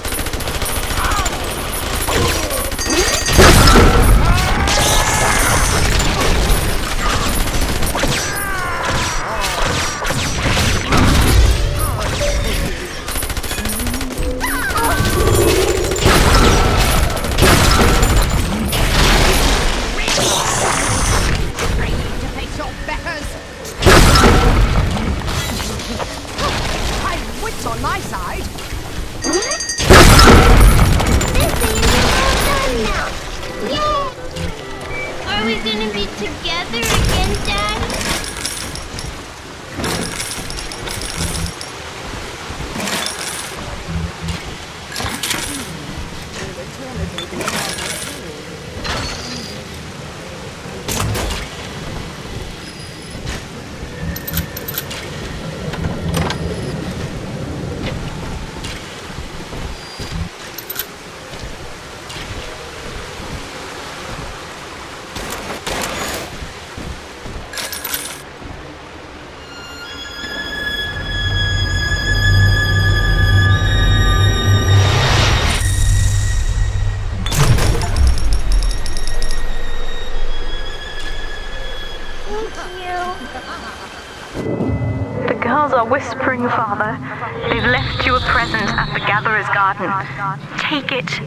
On my side.
This is all done now. Yay! Are we gonna be together again, Dad?
The girls are whispering, Father. They've left you a present at the Gatherer's Garden. Take it.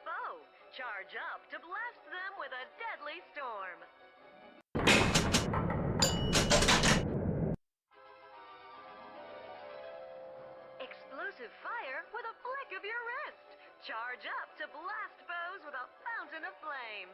foe. Charge up to blast them with a deadly storm. Explosive fire with a flick of your wrist. Charge up to blast foes with a fountain of flame.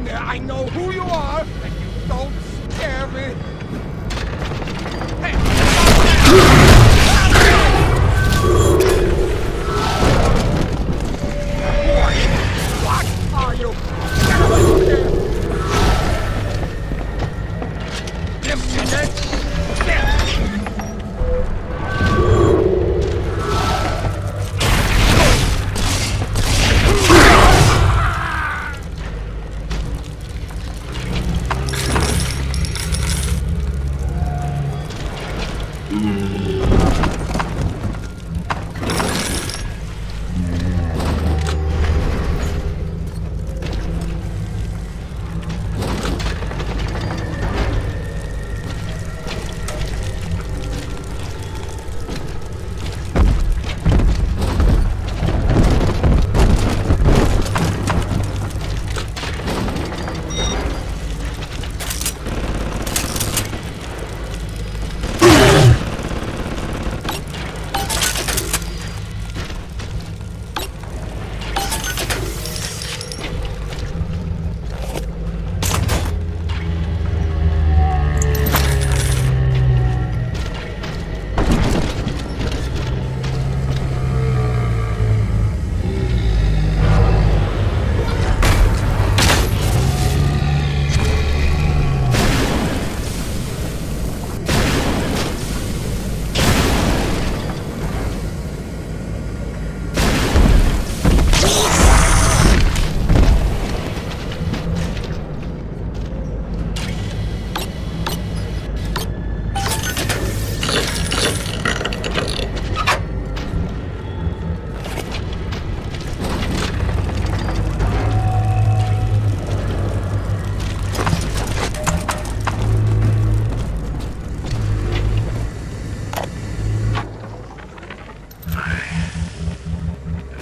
I know who you are, and you don't scare me. What are you? Get away from here! Impudent!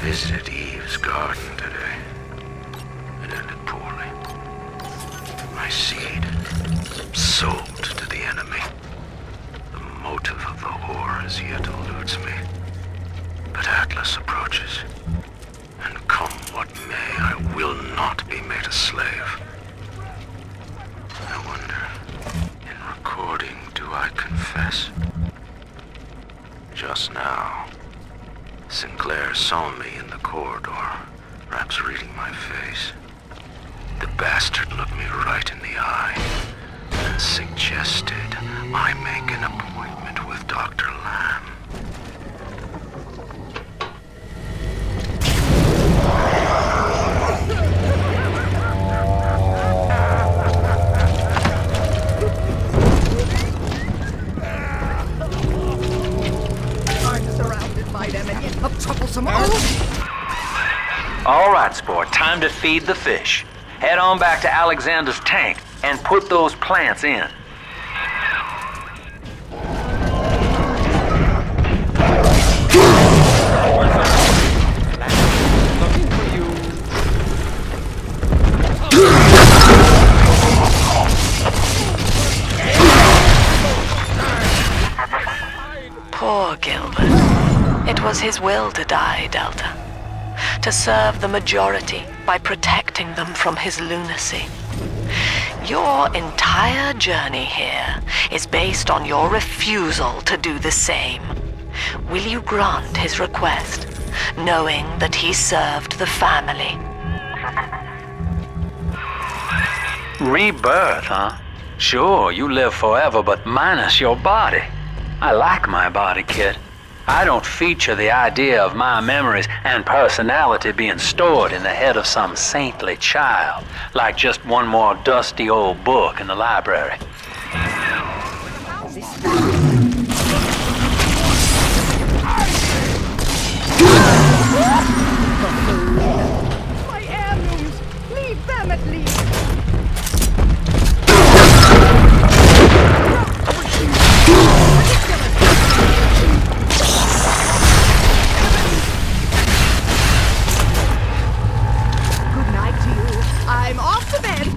Visited Eve's garden today. It ended poorly. My seed, sold to the enemy. The motive of the whore as yet eludes me. But Atlas approaches, and come what may, I will not be made a slave. I wonder, in recording, do I confess? Just now, Sinclair saw me in the corridor, perhaps reading my face. The bastard looked me right in the eye and suggested I make an appointment with Dr. Lamb.
A troublesome old...
All right, sport. Time to feed the fish. Head on back to Alexander's tank and put those plants in.
Poor Gilbert. It was his will to die, Delta. To serve the majority by protecting them from his lunacy. Your entire journey here is based on your refusal to do the same. Will you grant his request, knowing that he served the family?
Rebirth, huh? Sure, you live forever, but minus your body. I like my body, kid. I don't feature the idea of my memories and personality being stored in the head of some saintly child, like just one more dusty old book in the library.
My heirlooms! Leave them at least! Good night to you. I'm off to bed.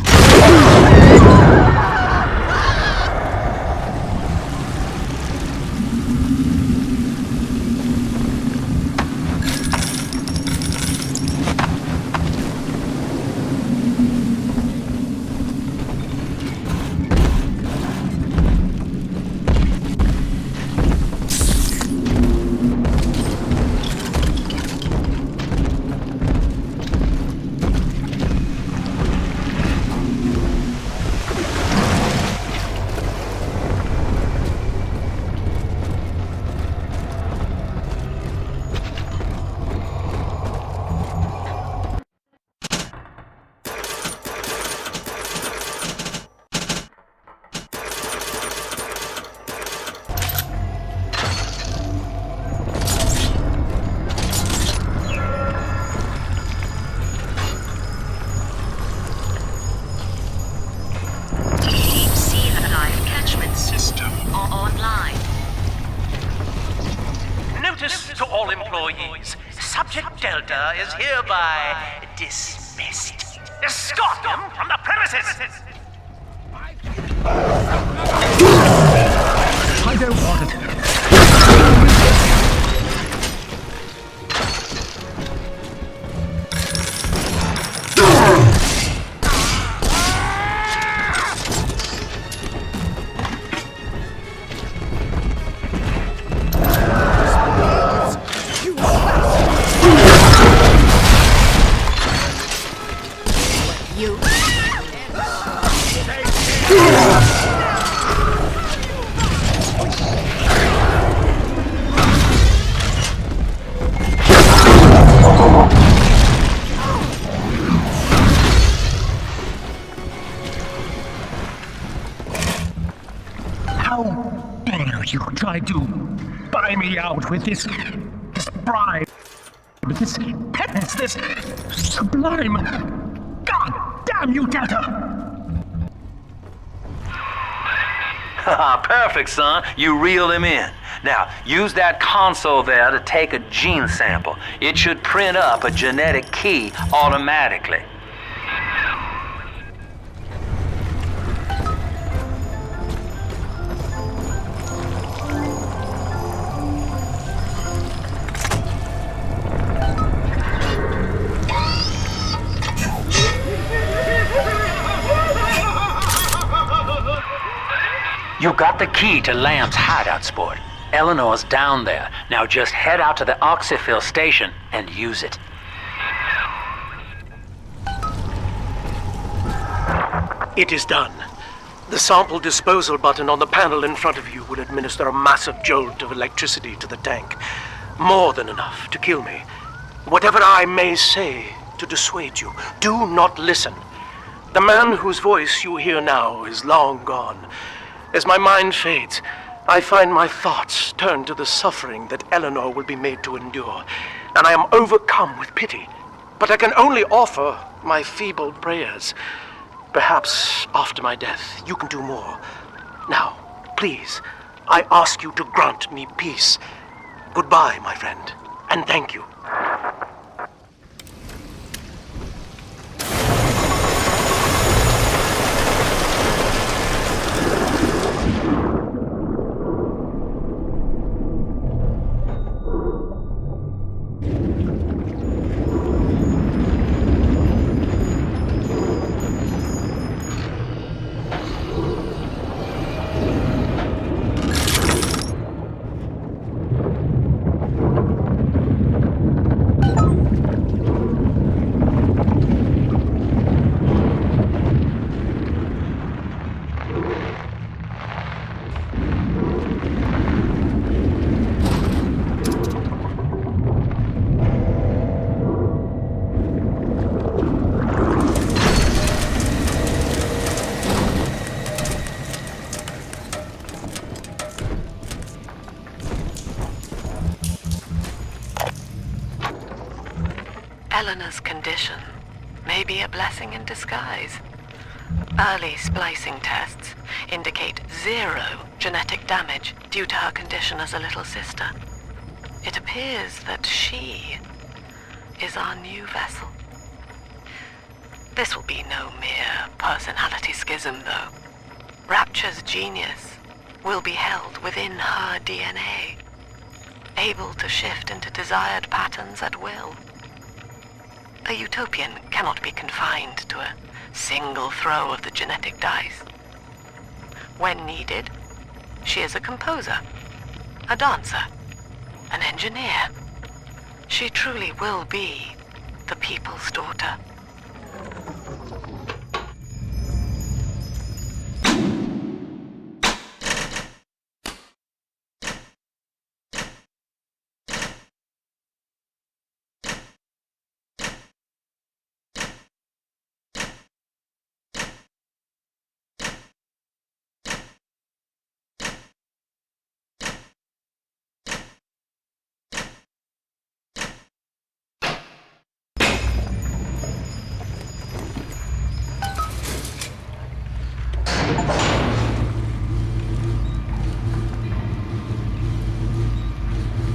Notice to all employees, Subject Delta is hereby dismissed. Escort him from the premises!
I don't want it. How dare you try to buy me out with this bribe, with this penance, this sublime... God damn you, Delta!
Perfect, son. You reeled him in. Now, use that console there to take a gene sample. It should print up a genetic key automatically. You got the key to Lamb's hideout, sport. Eleanor's down there. Now just head out to the oxyfill station and use it.
It is done. The sample disposal button on the panel in front of you will administer a massive jolt of electricity to the tank. More than enough to kill me. Whatever I may say to dissuade you, do not listen. The man whose voice you hear now is long gone. As my mind fades, I find my thoughts turn to the suffering that Eleanor will be made to endure, and I am overcome with pity. But I can only offer my feeble prayers. Perhaps after my death, you can do more. Now, please, I ask you to grant me peace. Goodbye, my friend, and thank you.
Eleanor's condition may be a blessing in disguise. Early splicing tests indicate 0 genetic damage due to her condition as a little sister. It appears that she is our new vessel. This will be no mere personality schism, though. Rapture's genius will be held within her DNA, able to shift into desired patterns at will. A utopian cannot be confined to a single throw of the genetic dice. When needed, she is a composer, a dancer, an engineer. She truly will be the people's daughter.